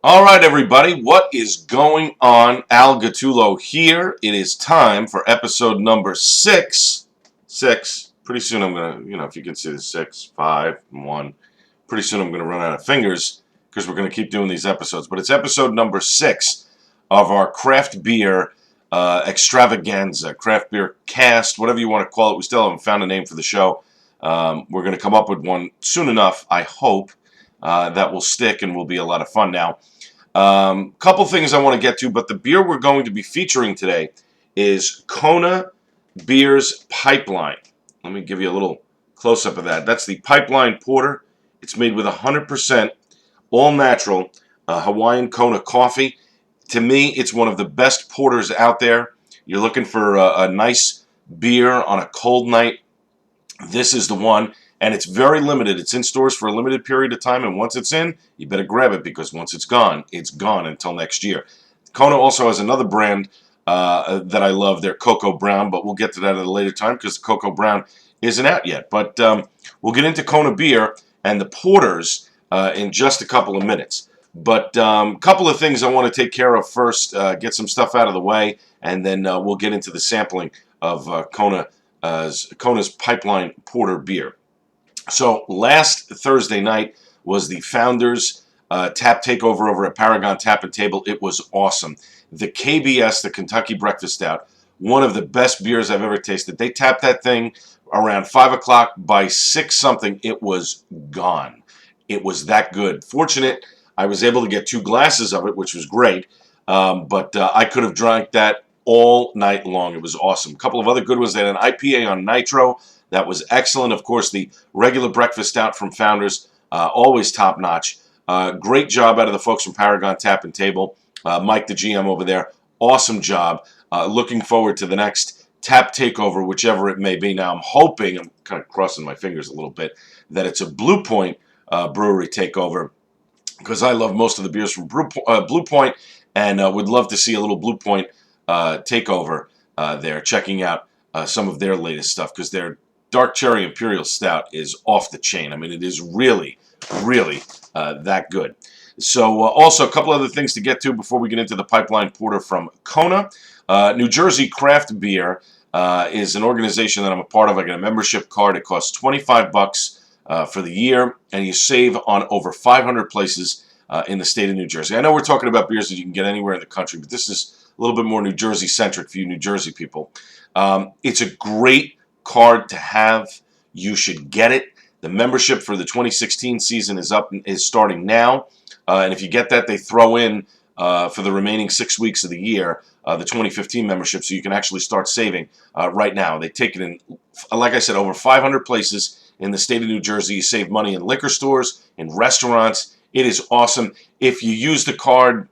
All right, everybody, what is going on? Al Gattullo here. It is time for episode number six. Six. Pretty soon I'm going to, if you can see the 6, 5, and 1, pretty soon I'm going to run out of fingers because we're going to keep doing these episodes. But it's episode number 6 of our craft beer extravaganza, craft beer cast, whatever you want to call it. We still haven't found a name for the show. We're going to come up with one soon enough, I hope. That will stick and will be a lot of fun. Now, couple things I want to get to, but the beer we're going to be featuring today is Kona Beer's Pipeline. Let me give you a little close-up of that. That's the Pipeline Porter. It's made with 100% all-natural Hawaiian Kona coffee. To me, it's one of the best porters out there. You're looking for a nice beer on a cold night. This is the one. And it's very limited. It's in stores for a limited period of time, and once it's in, you better grab it because once it's gone until next year. Kona also has another brand that I love, their Cocoa Brown, but we'll get to that at a later time because the Cocoa Brown isn't out yet. But we'll get into Kona Beer and the porters in just a couple of minutes. But a couple of things I want to take care of first, get some stuff out of the way, and then we'll get into the sampling of Kona's Pipeline Porter beer. So last Thursday night was the Founders Tap Takeover over at Paragon Tap and Table. It was awesome. The KBS, the Kentucky Breakfast Stout, one of the best beers I've ever tasted. They tapped that thing around 5 o'clock. By 6 something, it was gone. It was that good. Fortunate, I was able to get 2 glasses of it, which was great. But I could have drank that all night long. It was awesome. A couple of other good ones. They had an IPA on Nitro. That was excellent. Of course, the regular breakfast stout from Founders, always top-notch. Great job out of the folks from Paragon Tap and Table. Mike, the GM over there, awesome job. Looking forward to the next tap takeover, whichever it may be. Now, I'm hoping, I'm kind of crossing my fingers a little bit, that it's a Blue Point brewery takeover because I love most of the beers from Blue Point and would love to see a little Blue Point takeover there, checking out some of their latest stuff because they're Dark Cherry Imperial Stout is off the chain. I mean, it is really, really that good. So also a couple other things to get to before we get into the Pipeline Porter from Kona. New Jersey Craft Beer is an organization that I'm a part of. I get a membership card. It costs $25 for the year, and you save on over 500 places in the state of New Jersey. I know we're talking about beers that you can get anywhere in the country, but this is a little bit more New Jersey-centric for you New Jersey people. It's a great card to have. You should get it. The membership for the 2016 season is starting now, and if you get that, they throw in for the remaining 6 weeks of the year the 2015 membership, so you can actually start saving right now. They take it in, like I said, over 500 places in the state of New Jersey. You save money in liquor stores, in restaurants. It is awesome. If you use the card,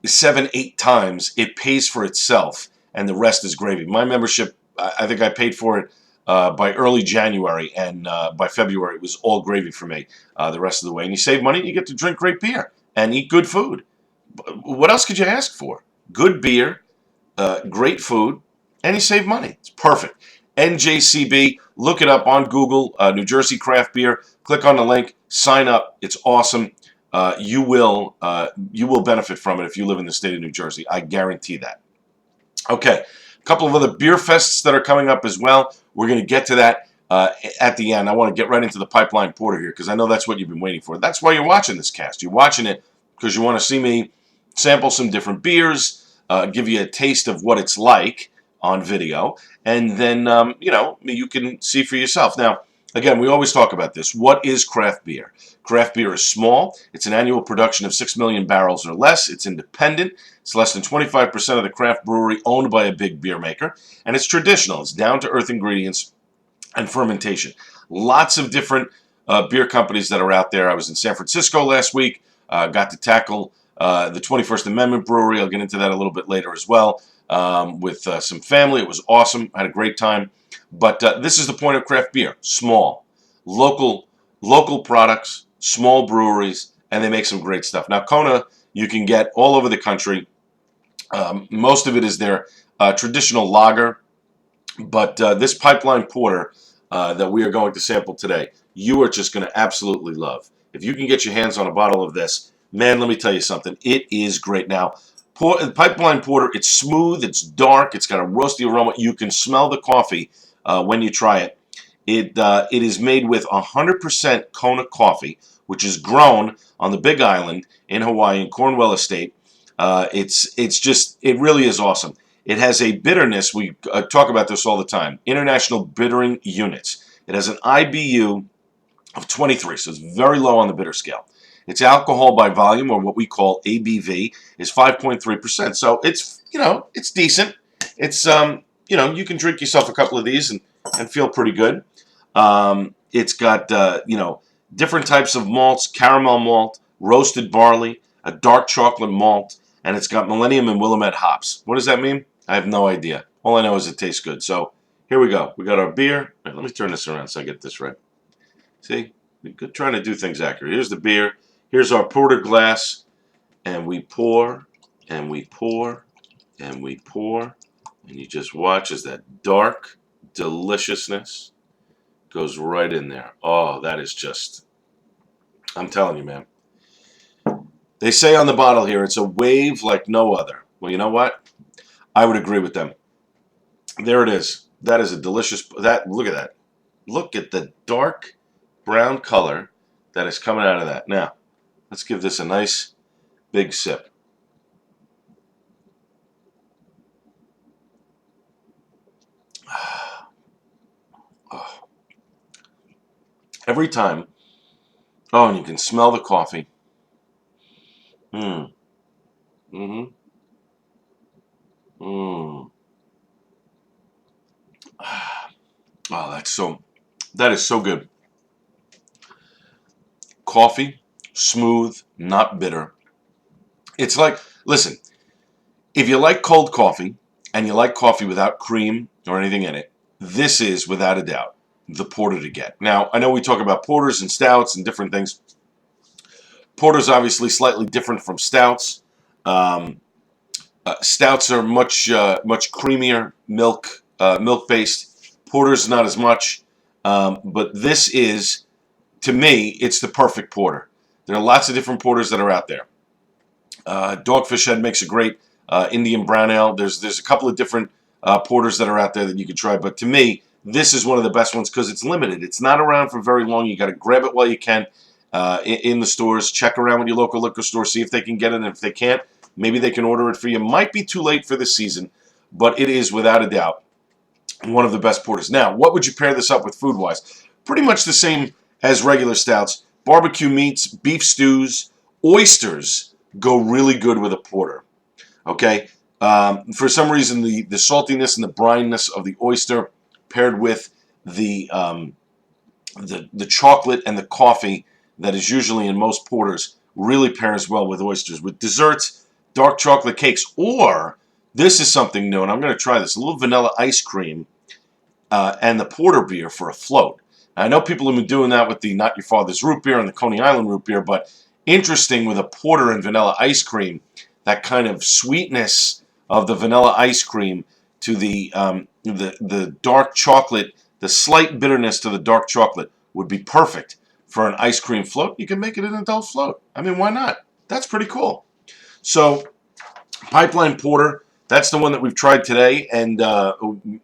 7, 8 times, it pays for itself, and the rest is gravy. My membership, I think I paid for it by early January, and by February it was all gravy for me the rest of the way. And you save money, and you get to drink great beer and eat good food. What else could you ask for? Good beer, great food, and you save money. It's perfect. NJCB, look it up on Google, New Jersey Craft Beer. Click on the link, sign up. It's awesome. You will benefit from it if you live in the state of New Jersey. I guarantee that. Okay. A couple of other beer fests that are coming up as well. We're going to get to that at the end. I want to get right into the Pipeline Porter here because I know that's what you've been waiting for. That's why you're watching this cast. You're watching it because you want to see me sample some different beers, give you a taste of what it's like on video, and then, you can see for yourself. Now, again, we always talk about this. What is craft beer? Craft beer is small. It's an annual production of 6 million barrels or less. It's independent. It's less than 25% of the craft brewery owned by a big beer maker. And it's traditional. It's down-to-earth ingredients and fermentation. Lots of different beer companies that are out there. I was in San Francisco last week. Got to tackle the 21st Amendment Brewery. I'll get into that a little bit later as well with some family. It was awesome. I had a great time. But this is the point of craft beer. Small, local products, small breweries, and they make some great stuff. Now, Kona, you can get all over the country. Most of it is their traditional lager, but this Pipeline Porter that we are going to sample today, you are just going to absolutely love. If you can get your hands on a bottle of this, Man, let me tell you something. It is great. Now, pipeline porter, it's smooth, it's dark, it's got a roasty aroma. You can smell the coffee when you try it. It is made with 100% Kona coffee, which is grown on the Big Island in Hawaii, in Cornwall Estate. It really is awesome. It has a bitterness. We talk about this all the time. International Bittering Units. It has an IBU of 23, so it's very low on the bitter scale. Its alcohol by volume, or what we call ABV, is 5.3%. So it's decent. It's you can drink yourself a couple of these and feel pretty good. It's got different types of malts: caramel malt, roasted barley, a dark chocolate malt, and it's got Millennium and Willamette hops. What does that mean? I have no idea. All I know is it tastes good. So here we go. We got our beer. Right, let me turn this around so I get this right. See, we're trying to do things accurate. Here's the beer. Here's our porter glass, and we pour, and we pour, and we pour, and you just watch as that dark deliciousness goes right in there. Oh, that is just, I'm telling you, man. They say on the bottle here, it's a wave like no other. Well, you know what? I would agree with them. There it is. That is a delicious, look at that. Look at the dark brown color that is coming out of that. Now, let's give this a nice big sip. Oh. Every time. Oh, and you can smell the coffee. Mmm. Mm-hmm. Mmm. Oh, that is so good. Coffee, smooth, not bitter. It's like, listen, if you like cold coffee and you like coffee without cream or anything in it, this is, without a doubt, the porter to get. Now, I know we talk about porters and stouts and different things. Porter's obviously slightly different from stouts. Stouts are much creamier, milk based. Porter's not as much, but this is, to me, it's the perfect porter. There are lots of different porters that are out there. Dogfish Head makes a great Indian brown ale. There's a couple of different porters that are out there that you could try, but to me, this is one of the best ones because it's limited. It's not around for very long. You got to grab it while you can in the stores. Check around with your local liquor store, see if they can get it, and if they can't, maybe they can order it for you. Might be too late for this season, but it is without a doubt one of the best porters. Now, what would you pair this up with food-wise? Pretty much the same as regular stouts. Barbecue meats, beef stews, oysters go really good with a porter. Okay? For some reason, the saltiness and the brininess of the oyster paired with the chocolate and the coffee that is usually in most porters really pairs well with oysters. With desserts, dark chocolate cakes, or this is something new, and I'm going to try this, a little vanilla ice cream and the porter beer for a float. Now, I know people have been doing that with the Not Your Father's root beer and the Coney Island root beer, but interesting with a porter and vanilla ice cream, that kind of sweetness of the vanilla ice cream to the dark chocolate, the slight bitterness to the dark chocolate would be perfect for an ice cream float. You can make it an adult float. I mean, why not? That's pretty cool. So, Pipeline Porter, that's the one that we've tried today, and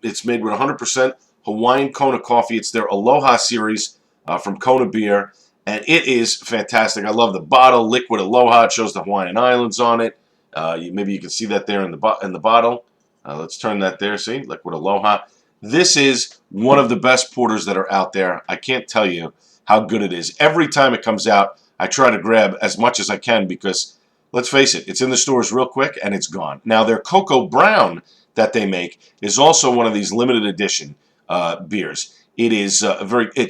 it's made with 100% Hawaiian Kona coffee. It's their Aloha series from Kona Beer, and it is fantastic. I love the bottle, Liquid Aloha. It shows the Hawaiian Islands on it. Maybe you can see that there in the bottle. Let's turn that there. See, Liquid Aloha. This is one of the best porters that are out there. I can't tell you how good it is. Every time it comes out, I try to grab as much as I can because, let's face it, it's in the stores real quick and it's gone. Now, their Cocoa Brown that they make is also one of these limited edition beers. It is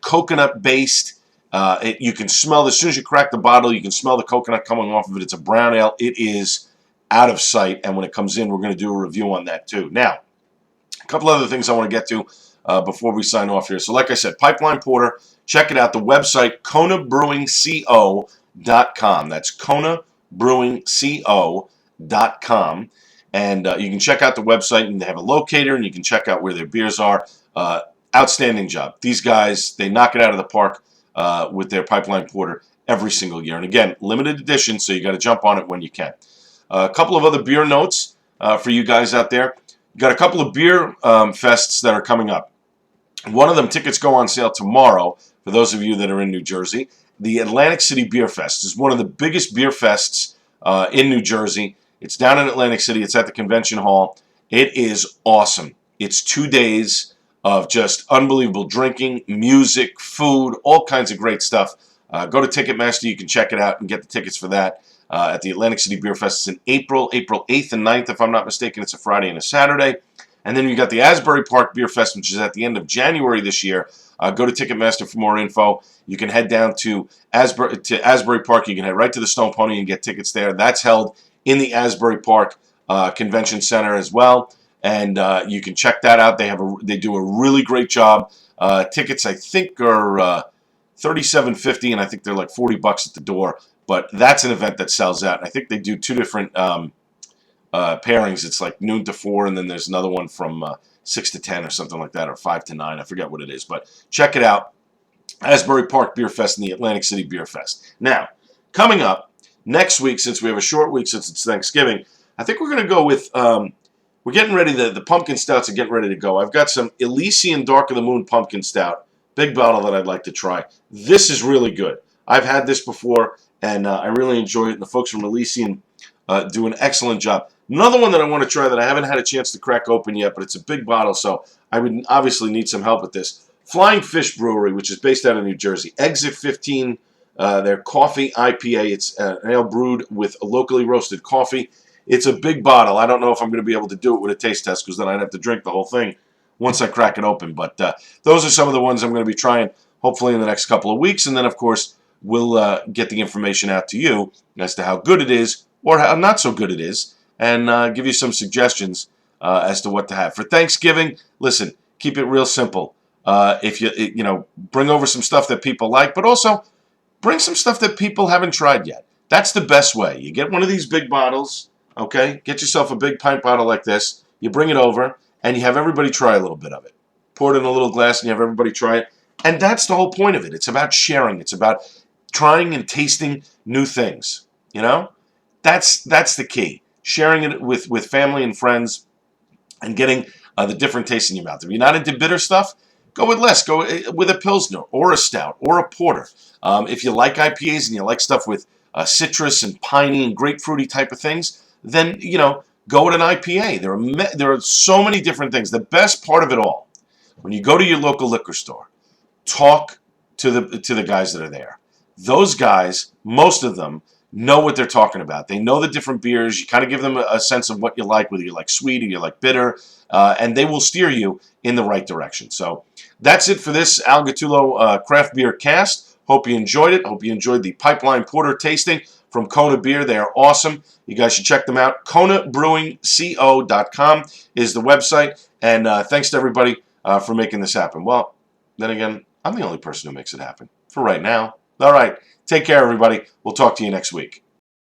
coconut based. You can smell, as soon as you crack the bottle, you can smell the coconut coming off of it. It's a brown ale. It is out of sight, and when it comes in, we're going to do a review on that too. Now, a couple other things I want to get to before we sign off here. So like I said, Pipeline Porter, check it out. The website, konabrewingco.com. That's konabrewingco.com. And you can check out the website, and they have a locator, and you can check out where their beers are. Outstanding job. These guys, they knock it out of the park with their Pipeline Porter. every single year. And again, limited edition, so you got to jump on it when you can. A couple of other beer notes for you guys out there. Got a couple of beer fests that are coming up. One of them, tickets go on sale tomorrow for those of you that are in New Jersey. The Atlantic City Beer Fest is one of the biggest beer fests in New Jersey. It's down in Atlantic City. It's at the convention hall. It is awesome. It's 2 days of just unbelievable drinking, music, food, all kinds of great stuff. Go to Ticketmaster. You can check it out and get the tickets for that at the Atlantic City Beer Fest. It's in April 8th and 9th, if I'm not mistaken. It's a Friday and a Saturday. And then you got the Asbury Park Beer Fest, which is at the end of January this year. Go to Ticketmaster for more info. You can head down to Asbury Park. You can head right to the Stone Pony and get tickets there. That's held in the Asbury Park Convention Center as well. And you can check that out. They do a really great job. Tickets, I think, are $37.50, and I think they're like $40 at the door. But that's an event that sells out. And I think they do two different pairings. It's like noon to 4, and then there's another one from 6 to 10 or something like that, or 5 to 9. I forget what it is, but check it out. Asbury Park Beer Fest and the Atlantic City Beer Fest. Now, coming up next week, since we have a short week since it's Thanksgiving, I think we're going to go with, we're getting ready, the pumpkin stouts are getting ready to go. I've got some Elysian Dark of the Moon Pumpkin Stout, big bottle that I'd like to try. This is really good. I've had this before, and I really enjoy it, and the folks from Elysian do an excellent job. Another one that I want to try that I haven't had a chance to crack open yet, but it's a big bottle, so I would obviously need some help with this. Flying Fish Brewery, which is based out of New Jersey. Exit 15, their coffee IPA. It's an ale brewed with locally roasted coffee. It's a big bottle. I don't know if I'm going to be able to do it with a taste test, because then I'd have to drink the whole thing once I crack it open. But those are some of the ones I'm going to be trying, hopefully in the next couple of weeks. And then, of course, we'll get the information out to you as to how good it is or how not so good it is, and give you some suggestions as to what to have. For Thanksgiving, listen, keep it real simple. If you bring over some stuff that people like, but also bring some stuff that people haven't tried yet. That's the best way. You get one of these big bottles, okay? Get yourself a big pint bottle like this. You bring it over, and you have everybody try a little bit of it. Pour it in a little glass, and you have everybody try it. And that's the whole point of it. It's about sharing. It's about trying and tasting new things. That's the key. Sharing it with family and friends and getting the different tastes in your mouth. If you're not into bitter stuff, go with less. Go with a Pilsner or a Stout or a Porter. If you like IPAs and you like stuff with citrus and piney and grapefruity type of things, then, go with an IPA. There are so many different things. The best part of it all, when you go to your local liquor store, talk to the guys that are there. Those guys, most of them, know what they're talking about. They know the different beers. You kind of give them a sense of what you like, whether you like sweet or you like bitter, and they will steer you in the right direction. So that's it for this Al Gattullo Craft Beer Cast. Hope you enjoyed it. Hope you enjoyed the Pipeline Porter tasting from Kona Beer. They are awesome. You guys should check them out. KonaBrewingCo.com is the website. And thanks to everybody for making this happen. Well, then again, I'm the only person who makes it happen for right now. All right. Take care, everybody. We'll talk to you next week.